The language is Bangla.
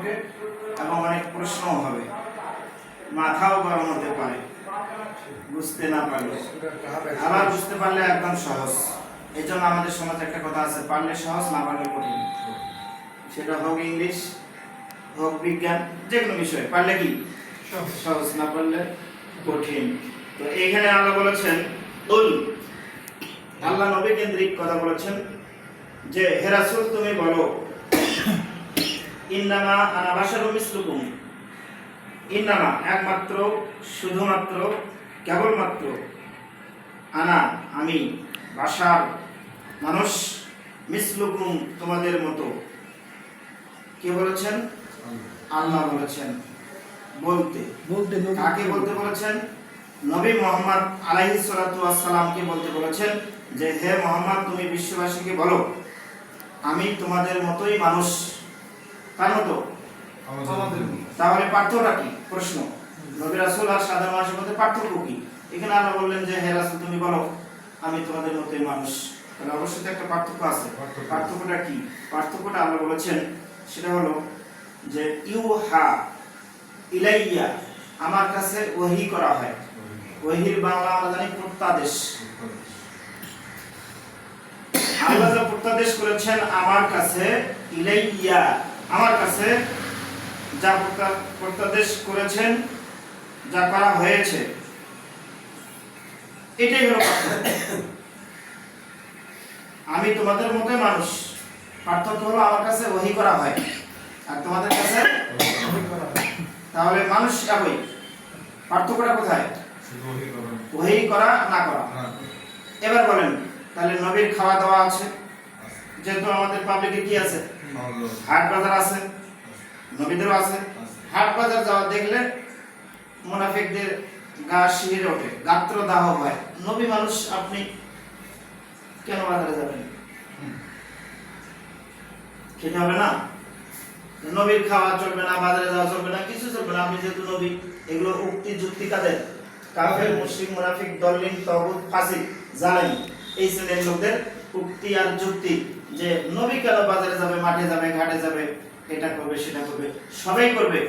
হবে এবং অনেক প্রশ্নও হবে, মাথাও গরম হতে পারে বুঝতে না পারলে, আবার বুঝতে পারলে একদম সহজ। এই জন্য আমাদের সমাজে একটা কথা আছে, পারলে সহজ, না পারলে কঠিন। সেটা হোক ইংলিশ, হোক বিজ্ঞান, যে কোনো বিষয় পারলে কি সহজ, না পারলে কঠিন। তো এইখানে আল্লাহ বলেছেন আল্লাহ নবী কেন্দ্রিক কথা বলেছেন যে হে রাসূল তুমি বলো, ইন্নামা আনা বাশারুম মিসলুকুম, ইন্নামা একমাত্র, শুধুমাত্র, কেবলমাত্র, আনা আমি, বাশার মানুষ, মিসলুকুম তোমাদের মতো। কে বলেছেন? আল্লাহ বলেছেন। বলতে কাকে বলতে বলেছেন? নবী মুহাম্মদ আলাইহিস সালাতু ওয়াস সালামকে বলতে বলেছেন যে হে মুহাম্মদ তুমি বিশ্ববাসীকে বলো আমি তোমাদের মতোই মানুষ। কার মতো? তাহলে পার্থক্যটা কি? প্রশ্ন। নবী রাসূল আর সাধারণ মানুষের মধ্যে পার্থক্য কি? এখানে আল্লাহ বললেন যে হে রাসূল তুমি বলো আমি তোমাদের মতোই মানুষ। তাহলে অবশ্যই তো একটা পার্থক্য আছে। পার্থক্যটা কি? পার্থক্যটা আল্লাহ বলেছেন সেটা হলো যে ইউহা ইলাইয়া, আমার কাছে ওহী করা হয়। ওহীর বাংলা আমরা জানি প্রত্যাদেশ। আল্লাহ যা প্রত্যাদেশ করেছেন আমার কাছে, ইলাইয়া আমার কাছে যা প্রত্যাদেশ করেছেন, যা করা হয়েছে, এটাই হলো পার্থক্য। আমি তোমাদের মতো মানুষ, পার্থক্য হলো আমার কাছে ওহী করা হয় আর তোমাদের কাছে তাহলে মানুষ একই, পার্থক্যটা কোথায়? ওহী করা না করা। এবার বলেন তাহলে নবীর খাওয়া দাওয়া আছে, যেহেতু আমাদের পাবলিকে কি আছে, হাট বাজার আছে, নবীদেরও আছে। হাট বাজার যাওয়া দেখলে মুনাফিকদের গা শিহরে ওঠে, গাত্র দাহ হয়। নবী মানুষ, আপনি কেন বাজারে যাবেন? খেতে হবে না? নবীর খাওয়া চলবে না, বাজারে যাওয়া চলবে না, কিছু চলবে না, আপনি যেহেতু নবী। এগুলো উক্তি যুক্তি কাদের? কাফের, মুশরিক, মুনাফিক, দলিল, তাগুত, ফাসিক, জালেম, এই শ্রেণীর লোকদের উক্তি আর যুক্তি যে নবী কেন বাজারে যাবে, মাঠে যাবে, ঘাটে যাবে, এটা করবে, সেটা করবে, সবাই করবে।